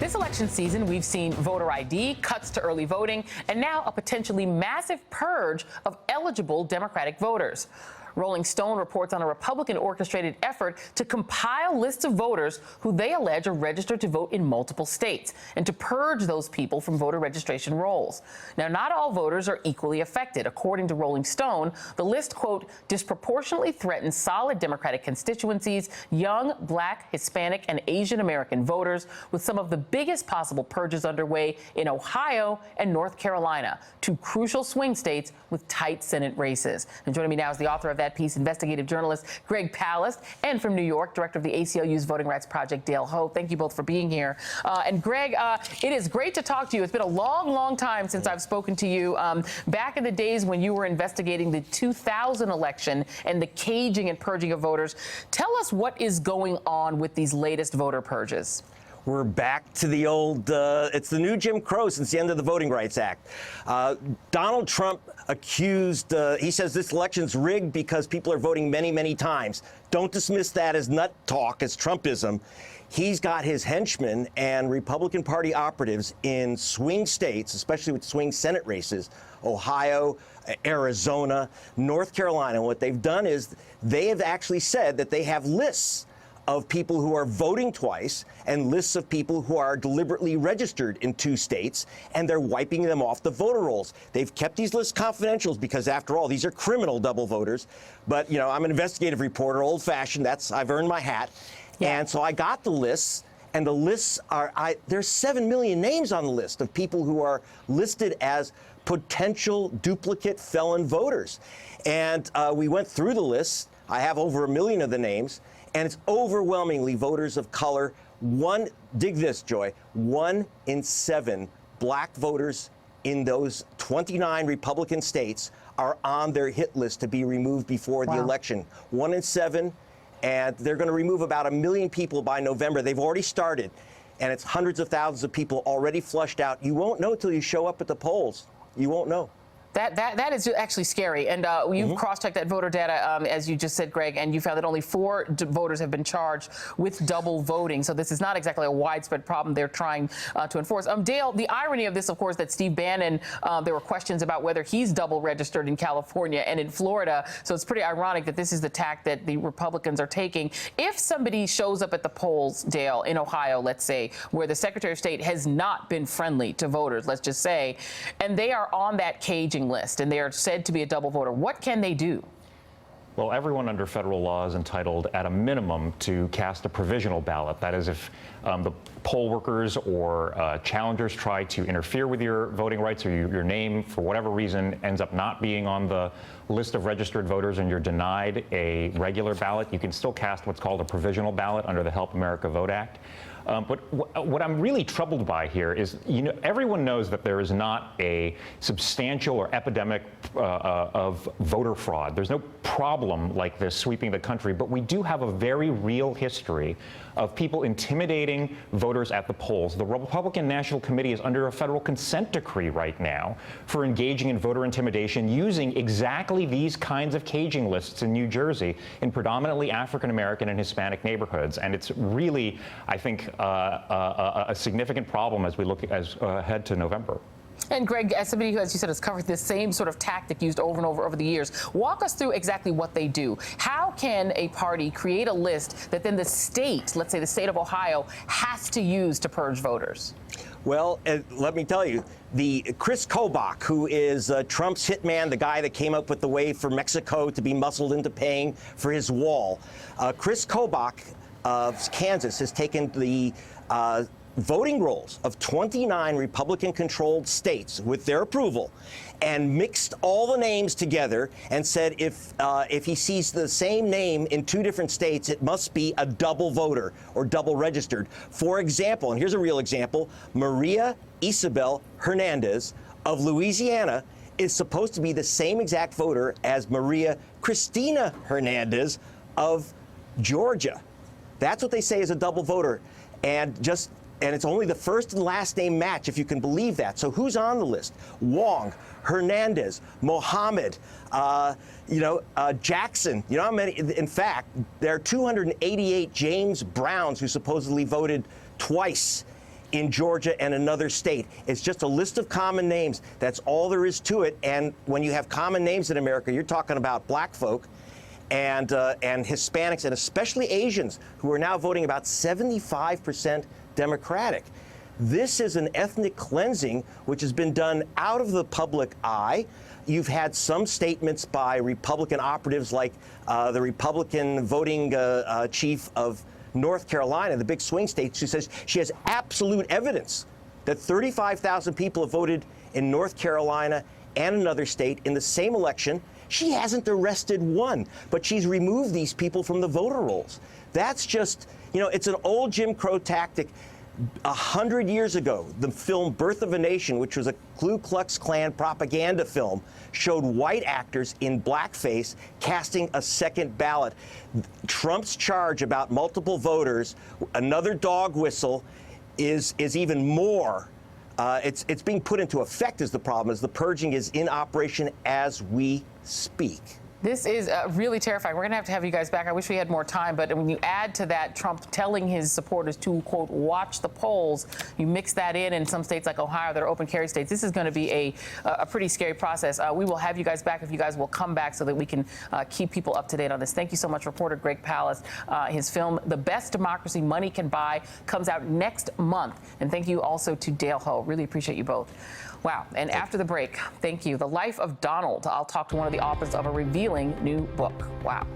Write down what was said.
This election season, we've seen voter ID, cuts to early voting, and now a potentially massive purge of eligible Democratic voters. Rolling Stone reports on a Republican-orchestrated effort to compile lists of voters who they allege are registered to vote in multiple states and to purge those people from voter registration rolls. Now, not all voters are equally affected. According to Rolling Stone, the list, quote, disproportionately threatens solid Democratic constituencies, young, Black, Hispanic, and Asian American voters, with some of the biggest possible purges underway in Ohio and North Carolina, two crucial swing states with tight Senate races. And joining me now is the author of that piece, investigative journalist Greg Palast, and from New York, director of the ACLU's Voting Rights Project, Dale Ho. Thank you both for being here. And Greg, it is great to talk to you. It's been a long, long time since I've spoken to you. Back in the days when you were investigating the 2000 election and the caging and purging of voters, tell us what is going on with these latest voter purges. We're back to the old, it's the new Jim Crow since the end of the Voting Rights Act. Donald Trump accused, he says this election's rigged because people are voting many, many times. Don't dismiss that as nut talk, as Trumpism. He's got his henchmen and Republican Party operatives in swing states, especially with swing Senate races, Ohio, Arizona, North Carolina. And what they've done is they have actually said that they have lists of people who are voting twice and lists of people who are deliberately registered in two states, and they're wiping them off the voter rolls. They've kept these lists confidential because, after all, these are criminal double voters. But, you know, I'm an investigative reporter, old-fashioned. I've earned my hat. Yeah. And so I got the lists, and the lists are, there's 7 million names on the list of people who are listed as potential duplicate felon voters. And we went through the list. I have over 1 million of the names. And it's overwhelmingly voters of color. Dig this, Joy, 1 in 7 Black voters in those 29 Republican states are on their hit list to be removed before the election. 1 in 7, and they're going to remove about 1 million people by November. They've already started, and it's hundreds of thousands of people already flushed out. You won't know till you show up at the polls. You won't know. That is actually scary. And you've cross-checked that voter data, as you just said, Greg, and you found that only 4 voters have been charged with double voting. So this is not exactly a widespread problem they're trying to enforce. Dale, the irony of this, of course, that Steve Bannon, there were questions about whether he's double registered in California and in Florida. So it's pretty ironic that this is the tack that the Republicans are taking. If somebody shows up at the polls, Dale, in Ohio, let's say, where the Secretary of State has not been friendly to voters, let's just say, and they are on that caging list and they are said to be a double voter, what can they do? Well, everyone under federal law is entitled at a minimum to cast a provisional ballot. That is, if the poll workers or challengers try to interfere with your voting rights, or your name, for whatever reason, ends up not being on the list of registered voters and you're denied a regular ballot, you can still cast what's called a provisional ballot under the Help America Vote Act. But what I'm really troubled by here is, everyone knows that there is not a substantial or epidemic of voter fraud. There's no problem like this sweeping the country, but we do have a very real history of people intimidating voters at the polls. The Republican National Committee is under a federal consent decree right now for engaging in voter intimidation using exactly these kinds of caging lists in New Jersey in predominantly African-American and Hispanic neighborhoods. And it's really, I think, a significant problem as we look ahead to November. And Greg, as somebody who, as you said, has covered this same sort of tactic used over and over the years, walk us through exactly what they do. How can a party create a list that then the state, let's say the state of Ohio, has to use to purge voters? Well, let me tell you, the Chris Kobach, who is Trump's hitman, the guy that came up with the way for Mexico to be muscled into paying for his wall, Chris Kobach of Kansas has taken the voting rolls of 29 Republican-controlled states with their approval and mixed all the names together and said if he sees the same name in 2 different states, it must be a double voter or double registered. For example, and here's a real example, Maria Isabel Hernandez of Louisiana is supposed to be the same exact voter as Maria Cristina Hernandez of Georgia. That's what they say is a double voter. And it's only the first and last name match, if you can believe that. So who's on the list? Wong, Hernandez, Mohammed, Jackson. You know how many? In fact, there are 288 James Browns who supposedly voted twice in Georgia and another state. It's just a list of common names. That's all there is to it. And when you have common names in America, you're talking about black folk and Hispanics, and especially Asians, who are now voting about 75% Democratic. This is an ethnic cleansing which has been done out of the public eye. You've had some statements by Republican operatives, like the Republican voting chief of North Carolina, the big swing state, who says she has absolute evidence that 35,000 people have voted in North Carolina and another state in the same election. She hasn't arrested one, but she's removed these people from the voter rolls. That's just, it's an old Jim Crow tactic. 100 years ago, the film Birth of a Nation, which was a Ku Klux Klan propaganda film, showed white actors in blackface casting a second ballot. Trump's charge about multiple voters, another dog whistle, is even more. It's being put into effect is the problem, as the purging is in operation as we speak. This is really terrifying. We're going to have you guys back. I wish we had more time, but when you add to that Trump telling his supporters to, quote, watch the polls, you mix that in some states like Ohio that are open carry states, this is going to be a pretty scary process. We will have you guys back if you guys will come back so that we can keep people up to date on this. Thank you so much, reporter Greg Palast. His film, The Best Democracy Money Can Buy, comes out next month. And thank you also to Dale Ho. Really appreciate you both. Wow. And after the break, thank you. The Life of Donald. I'll talk to one of the authors of a revealing new book. Wow.